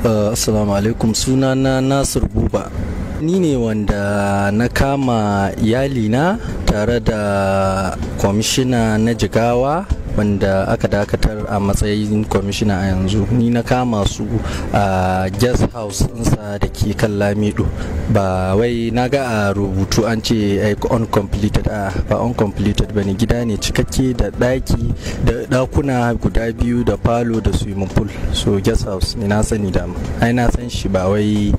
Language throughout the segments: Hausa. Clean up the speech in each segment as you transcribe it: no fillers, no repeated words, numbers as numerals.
Assalamu alaikum, sunana Nasir Buba. Ni ne wanda na kama iyalina tare da kwamishina na Jigawa wanda aka dakatar a matsayin kwamishina a yanzu. Ni na kama su a guest house ɗinsa da ke kan Lamido. Ba wai na ga a rubutu an ce uncompleted, ba uncompleted ba ne, gida ne cikakke da ɗaki da ɗakuna guda biyu da falo da swimming pool. So guest house ne, na sani dama. Ai na san shi, ba wai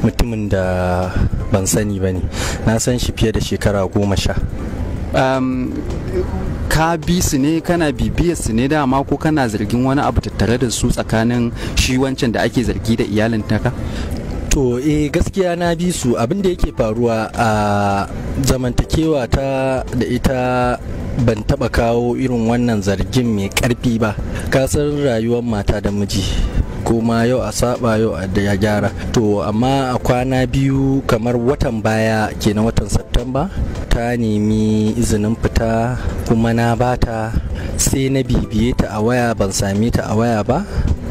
mutumin da ban sani ba ne, na san shi fiye da shekara 10. Ka bi su ne, kana bibiyar su ne dama, ko kana zargin wani abu tattare da su tsakanin shi wancan da ake zargi da iyalin taka? To gaskiya na bi su. Abin da yake faruwa a zamantakewa ta da ita, ban taba kawo irin wannan zargin mai karfi ba. Kasar rayuwar mata da miji, kuma yau a saba yau da ya gyara. To amma a kwana biyu, kamar watan baya kenan, watan Septemba, ta nemi izinin fita kuma na bata. Sai na bibiye ta a waya, ban same ta a waya ba,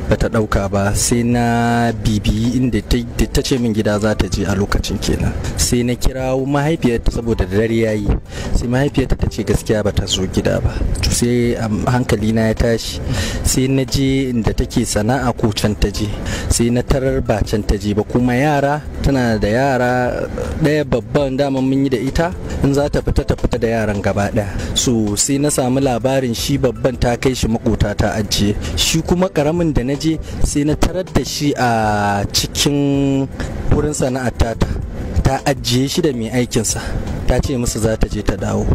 bata dauka ba. Sai na bibiyi inda ta ce min gida za ta je a lokacin kenan. Sai na kirawo mahaifiyarta saboda dare yayi. Sai mahaifiyarta ta ce gaskiya bata zo gida ba. To sai hankali na ya tashi, sai na je inda take sana'a, ko can ta je. Sai na tarar ba can ta je ba. Kuma yara, tana da yara, ɗaya babban dama mun yi da ita, in za ta fita da yaran gaba ɗaya. So sai na samu labarin shi babban ta kai shi makota ta ajiye, shi kuma karamin da na je sai na tarar da shi a cikin wurin sana'ar ta ajiye shi da mai aikinsa, ta ce musu za ta je ta dawo.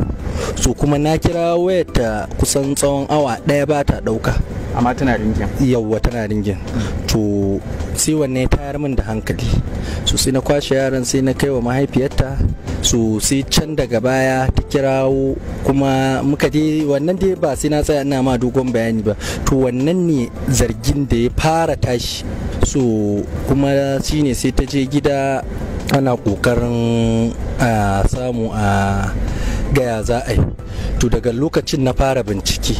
So kuma na kira wayarta kusan tsawon awa ɗaya ba ta ɗauka, amma tana ringin. Yawwa, tana ringin. To sai wanne ya tayar min da hankali. So sai na kwashe yaran, sai na kai wa mahaifiyarta. So sai can daga baya ta kirawo, kuma muka je wannan dai, ba sai na tsaya ina ma dogon bayani ba. To wannan ne zargin da ya fara tashi. So kuma shine sai ta je gida, ana kokarin a samu a gaya za a yi. To daga lokacin na fara bincike,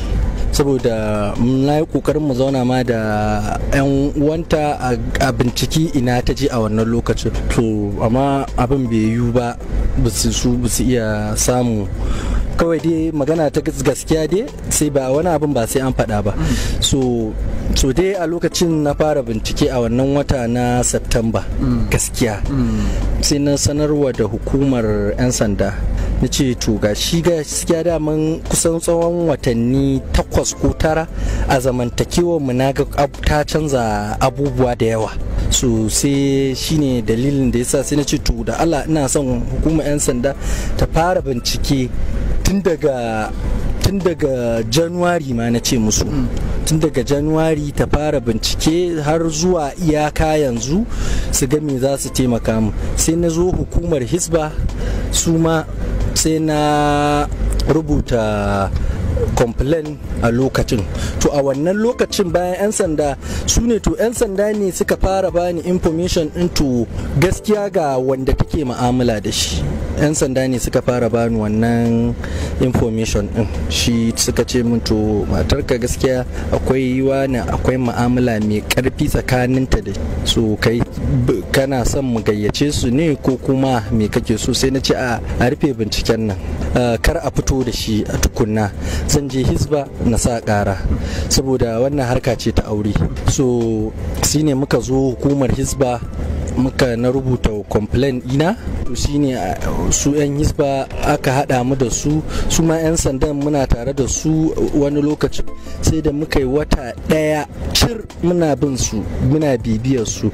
saboda na yi kokarin mu zauna ma da 'yan uwanta a binciki ina ta je a wannan lokacin. To amma abin bai yiwu ba, ba su iya samu. Kawai dai magana ta gaskiya dai, sai ba wani abin ba sai an faɗa ba. So dai a lokacin na fara bincike a wannan wata na Septemba. Gaskiya sai na sanarwa da hukumar 'yan sanda, na ce to ga shi gaskiya daman kusan tsawon watanni 8 ko 9 a zamantakewar mu na ga ta canza abubuwa da yawa. So sai shine dalilin da yasa sai na ce to da Allah ina son hukumar 'yan sanda ta fara bincike tun daga Januwari ma, na ce musu tun daga Januwari ta fara bincike har zuwa iyaka yanzu, su ga me za su taimaka mu. Sai na zo hukumar Hisba, su ma sai na rubuta complain a lokacin. To a wannan lokacin bayan 'yan sanda su ne, to 'yan sanda ne suka fara bani information into gaskiya ga wanda take mu'amala da shi. 'Yan sanda ne suka fara bani wannan information din. Shi suka ce min to matarka gaskiya akwai wani, akwai mu'amala mai karfi tsakaninta da so kai kana son mu gayyace su ne ko kuma me kake so? Sai na ce a rufe binciken nan, kar a fito da shi a tukunna, zan je Hisba na sa ƙara, saboda wannan harka ce ta aure. So shine muka zo hukumar Hisba, muka na rubuta complaint ina. To shine su 'yan Hisba aka haɗa mu da su ma 'yan sandan muna tare da su wani lokacin, sai da muka yi wata ɗaya cir muna bin su, muna bibiyar su,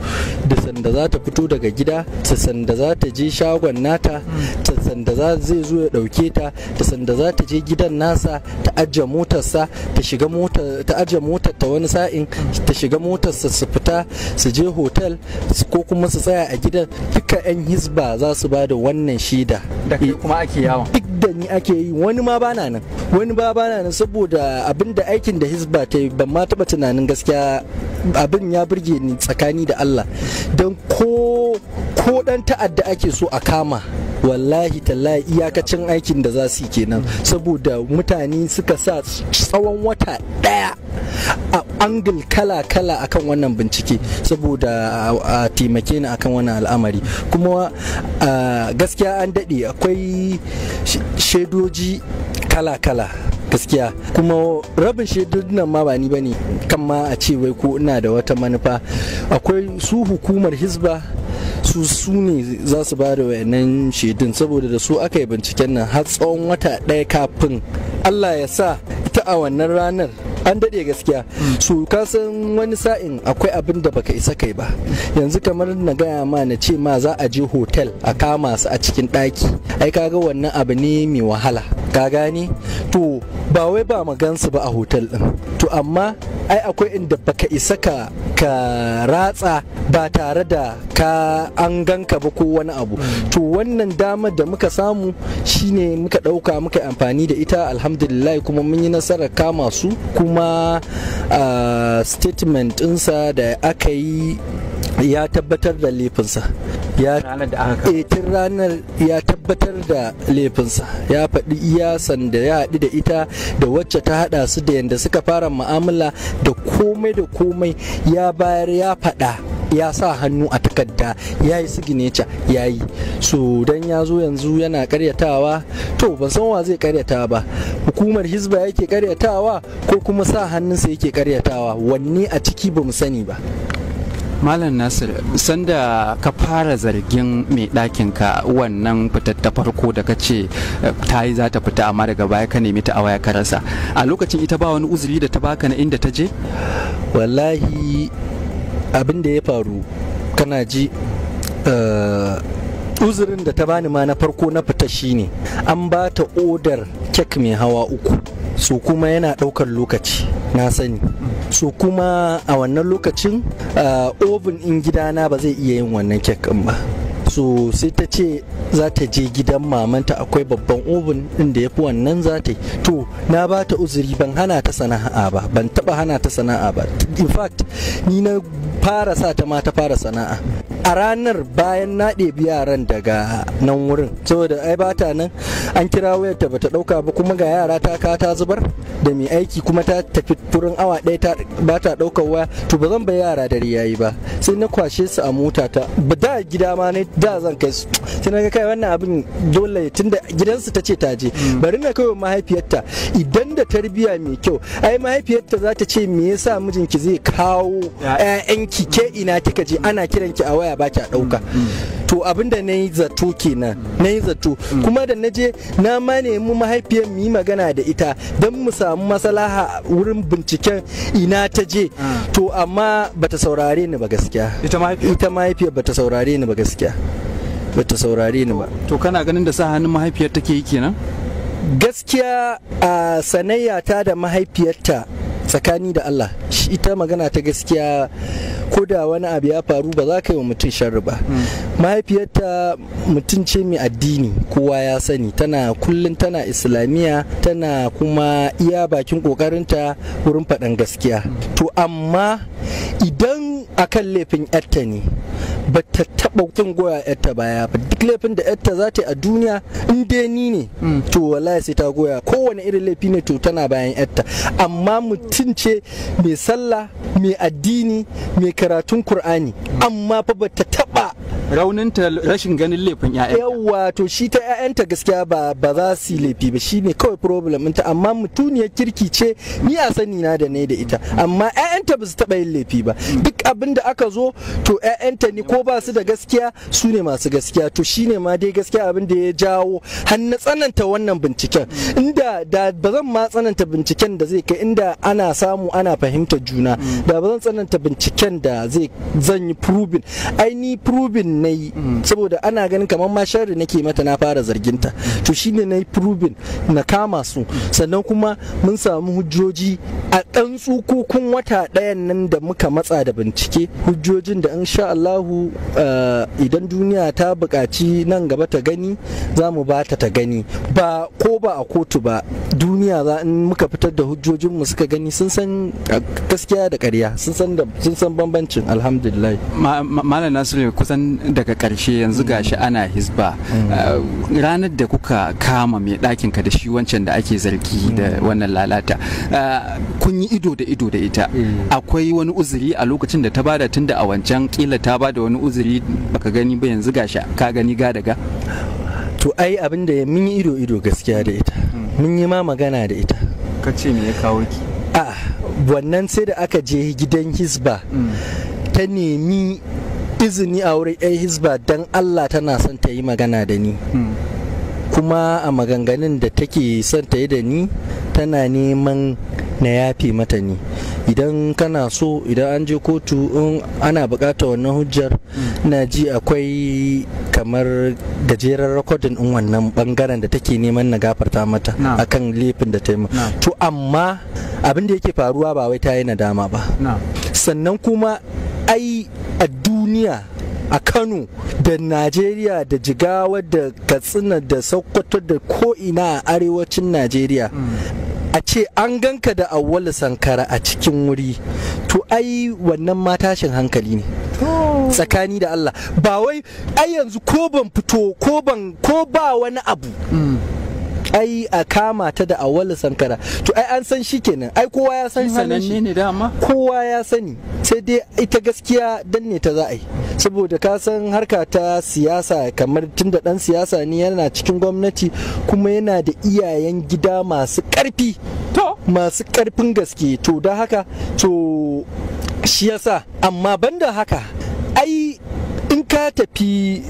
da sanda za ta fito daga gida, da sanda za ta je shagon nata, da sanda zai zo ya ɗauke ta, da sanda za ta je gidan nasa, ta ajiye motarsa, ta shiga motar, ta ajiye motar ta wani sa'in, ta shiga motarsa su fita su je hotel, ko kuma su tsaya a gidan. Duka 'yan Hisba za su ba da wannan shaida. Da kai kuma ake yawon? Duk da ni ake yi, wani ma bana nan, saboda abin da aikin da Hisba ta yi, ban ma taɓa tunanin gaskiya abin ya burge ni tsakani da Allah. Don ko ko dan ta'adda ake so a kama wallahi tallahi iyakacin aikin da za su yi kenan, saboda mutane suka sa tsawon wata daya a angle kala-kala akan wannan bincike saboda a taimake ni akan wannan al'amari. Kuma gaskiya an daɗe akwai shaidoji kala-kala gaskiya, kuma rabin shaidun nan ma ba ni bane kan ma a ce wai ko ina da wata manufa. Akwai su hukumar Hizba su ne za su ba da wayannan shaidun, saboda da su aka yi binciken nan har tsawon wata ɗaya kafin Allah ya sa ita a wannan ranar an daɗe gaskiya. su kasan wani sa'in akwai abin da baka isa kai ba. Yanzu kamar na gaya ma na ce ma za a je hotel a kama su a cikin ɗaki, ai kaga wannan abu ne mai wahala, ka gane. To ba wai ba magansu ba a hotel ɗin, to amma ai akwai inda baka isa ka ratsa ba tare da ka an ganka ba ko wani abu. To wannan damar da muka samu shine muka ɗauka muka amfani da ita, alhamdulillah, kuma mun yi nasarar kama su. Kuma statement ɗinsa da aka yi ya tabbatar da laifinsa, tun ranar ya tabbatar da laifinsa, ya faɗi iya sanda ya haɗu da ita da wacce ta haɗa su da yadda suka fara mu'amala da komai ya bayar, ya faɗa, ya sa hannu a takarda, ya yi signature, ya yi. So dan ya zo yanzu yana karyatawa, to ban san wa zai karyata ba, hukumar Hizba yake karyatawa ko kuma sa hannunsa yake karyatawa, wanne a ciki ba mu sani ba. Malam Nasir, sanda ka fara zargin mai ɗakin ka wannan fitar ta farko da ka ce ta yi za ta fita amma daga baya ka nemi ta a waya ka rasa, a lokacin ita ba wani uzuri da ta baka na inda ta je? Wallahi abin da ya faru kana ji, uzurin da ta bani ma na farko na fita shine an ba ta odar kek mai hawa 3, so kuma yana ɗaukar lokaci, na sani. So kuma a wannan lokacin oven in gidana ba zai iya yin wannan kek ɗin ba. So sai ta ce za ta je gidan mamanta, akwai babban oven din da ya fi wannan za ta yi. To na ba ta uzuri, ban hana ta sana'a ba, ban taba hana ta sana'a ba. In fact ni na fara sa ta ma ta fara sana'a a ranar bayan na ɗebi yaran daga nan wurin, saboda ai bata nan, an kira wayar ta bata ɗauka ba, kuma ga yara ta ka ta zubar da mai aiki kuma ta tafi turin awa ɗaya ta bata ɗaukar waya. To ba zan bai yara dare yayi ba, sai na kwashe su a mota ta, ba da gida ma ne da zan kai su, sai na ga kai wannan abin dole tunda gidansu ta ce ta je, bari na kai wa mahaifiyarta, idan da tarbiyya mai kyau ai mahaifiyarta za ta ce me yasa mijinki zai kawo ƴaƴanki, ke ina kika je, ana kiranki a waya ba kya ɗauka. To abinda na yi zato kenan, na yi zato, kuma da na je na ma nemi mahaifiyar mu yi magana da ita don mu samu maslaha wurin binciken ina ta je. To amma bata saurare ni ba gaskiya, ita mahaifiyar bata saurare ni ba gaskiya, bata saurare ni ba. To kana ganin da sa hannun mahaifiyar take yi kenan? Gaskiya a sanayyata da mahaifiyarta tsakani da Allah, ita magana ta gaskiya, ko da wani abu ya faru ba za ka yi wa mutum sharri ba. Mahaifiyarta mutum ce mai addini, kowa ya sani, tana kullum tana islamiyya, tana kuma iya bakin kokarinta wurin faɗan gaskiya. To amma idan akan laifin yarta ne, ba ta taɓa kin goya yarta baya ba. Duk laifin da yarta za ta yi a duniya, in dai ni ne to wallahi sai ta goya, kowane irin laifi ne to tana bayan yarta. Amma mutum ce mai sallah, mai addini, mai karatun Kur'ani, amma fa ba ta taɓa rauninta rashin ganin laifin ƴaƴanta. Yawwa, to shi ta ƴaƴanta gaskiya ba za su yi laifi ba, shine kawai problem ɗinta. Amma mutuniyar kirki ce, ni a sani na da ne da ita, amma ƴaƴanta ba su taɓa yin laifi ba. Duk abin da aka zo to ƴaƴanta ne, ko ba su da gaskiya su ne masu gaskiya. To shine ma dai gaskiya abin da ya jawo har na tsananta wannan binciken. Inda da ba zan ma tsananta binciken da zai kai inda ana samu ana fahimtar juna, da ba zan tsananta binciken da zan yi proving. Ai ni proving na yi, saboda ana ganin kamar ma sharri nake mata, na fara zarginta. To shine na yi proving na kama su, sannan kuma mun samu hujjoji ɗan tsukukun wata ɗayan nan da muka matsa da bincike hujjojin da insha Allahu idan duniya ta buƙaci nan gaba ta gani za mu ba ta gani ba ko ba a kotu ba duniya za in muka fitar da hujjojin mu suka gani sun san gaskiya da ƙarya sun san bambancin alhamdulillah. Malam Nasiru kusan daga ƙarshe yanzu gashi ana hisba ranar da kuka kama mai ɗakin ka da shi wancan da ake zargi da wannan lalata kun yi ido da ita akwai wani uzuri a lokacin da ta bada tunda a wancan kila ta bada wani uzuri baka gani ba yanzu gashi ka gani ga daga to ai abin da mun yi ido gaskiya da ita mun yi ma magana da ita ka ce me ya kawo ki wannan sai da aka je gidan hisba ta nemi izini a wurin yan hisba dan Allah tana son ta yi magana da ni kuma a maganganun da take son ta yi da ni tana neman na yafe mata ne idan kana so idan an je kotu in ana bukatar wannan hujjar na ji akwai kamar gajeren rakodin in wannan bangaren da take neman na gafarta mata akan laifin da ta yi to amma abin da yake faruwa ba wai ta yi nadama ba sannan kuma ai a duniya a Kano da Najeriya da Jigawa da Katsina da Sokoto da ko'ina a arewacin Najeriya a ce an ganka da Auwalu Sankara a cikin wuri to ai wannan ma tashin hankali ne tsakani da Allah ba wai ai yanzu ko ban fito ko ba wani abu ai a kama ta da Auwalu Sankara to ai an san shi kenan ai kowa ya san sananne ne dama kowa ya sani sai dai ita gaskiya danne ta za a yi saboda ka san harka ta siyasa kamar tunda dan siyasa ne yana cikin gwamnati kuma yana da iyayen gida masu karfi masu karfin gaske to da haka to shi yasa amma banda haka ai in ka tafi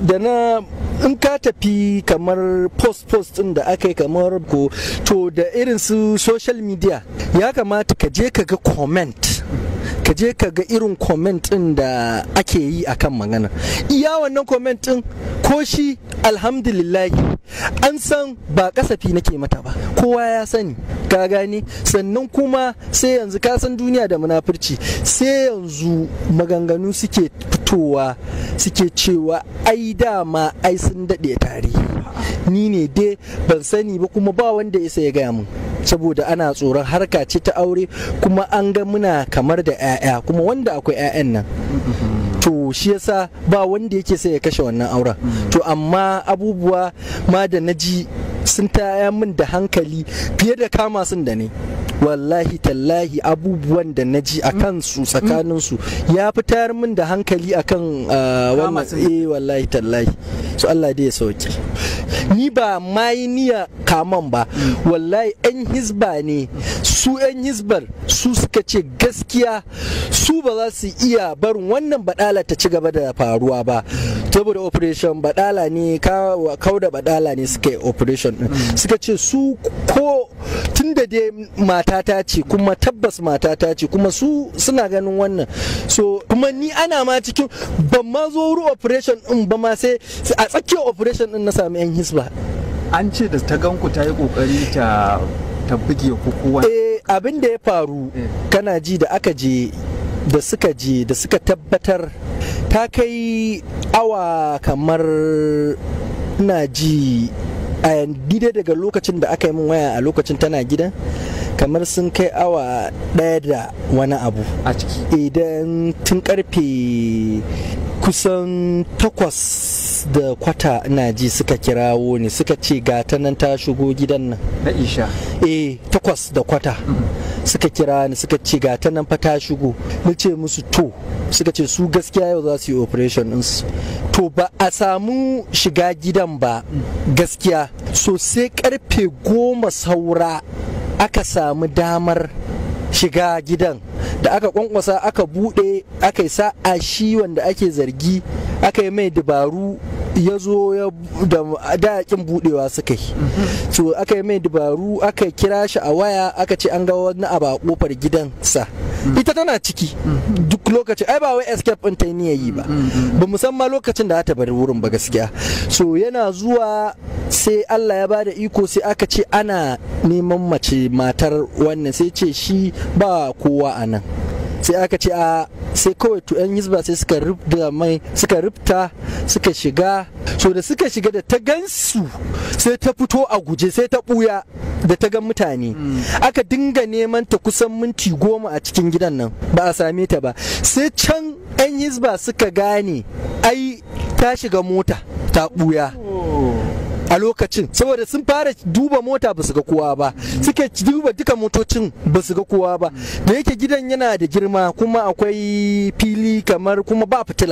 kamar post din da aka yi kamar ko to da irin su social media ya kamata ka je ka ga comment ka je ka ga irin comment din da ake yi akan magana iya wannan comment din ko shi alhamdulillahi an san ba kasafi nake mata ba kowa ya sani ka gane sannan kuma sai yanzu ka san duniya da munafurci sai yanzu maganganu suke fitowa suke cewa ai dama ai sun daɗe tare ni ne dai ban sani ba kuma ba wanda ya gaya mun saboda ana tsoron harka ce ta aure kuma an ga muna kamar da 'ya'ya kuma wanda akwai 'ya'yan nan to shi yasa ba wanda yake sai ya kashe wannan auren to amma abubuwa ma da naji sun taya min da hankali fiye da kama sun da ne wallahi tallahi abubuwan da na ji a kansu tsakaninsu ya fi tayar min da hankali akan wannan wallahi tallahi so Allah dai ya sauke ni ba mai niyya kaman ba wallahi yan hizba ne su yan hizbar su suka ce gaskiya su ba za su iya barin wannan badala ta ci gaba da faruwa ba saboda operation badala ne kauda badala ne suka yi operation din suka ce su ko tunda dai matata ce kuma tabbas matata ce kuma su suna ganin wannan so kuma ni ana ma cikin ban ma zo wurin operation din ba ma sai a tsakiyar operation din na sami yan hisba an ce da ta ganku ta yi kokari ta buge ku kowa abin da ya faru kana ji da aka je da suka tabbatar ta kai awa kamar ina ji a gida daga lokacin da aka yi min waya a lokacin tana gidan kamar sun kai awa ɗaya da wani abu a ciki idan tun karfe kusan 8:15 ina ji suka kirawo ne suka ce gata nan ta shigo gidan nan na isha 8:15 suka kira ni suka ce gata nan fa ta shigo na ce musu to suka ce su gaskiya yau za su yi operation ɗinsu to ba a samu shiga gidan ba gaskiya so sai karfe 10 saura aka samu damar shiga gidan da aka kwankwasa aka bude aka yi sa'a shi wanda ake zargi aka yi mai dabaru ya zo da daƙin budewa suka yi so aka yi mai dabaru aka kira shi a waya aka ce an ga wani abu a kofar gidansa ita tana ciki duk lokacin, ai ba wai escape ɗin ta yi ba, ba musamman lokacin da ta bari wurin ba gaskiya. So yana zuwa sai Allah ya bada iko, sai aka ce ana neman mace matar wannan, sai ce shi ba kowa a nan, sai aka ce a sai kawai to yan hizba sai suka rufta suka shiga. So da suka shiga da ta gansu sai ta fito a guje, sai ta buya da ta ga mutane. Aka dinga neman ta kusan minti 10 a cikin gidan nan ba a same ta ba. Sai can yan hizba suka gane ai ta shiga mota ta buya a lokacin, saboda sun fara duba mota ba su ga kowa ba, suka duba duka motocin ba su ga kowa ba, da yake gidan yana da girma kuma akwai fili kamar kuma ba fitila.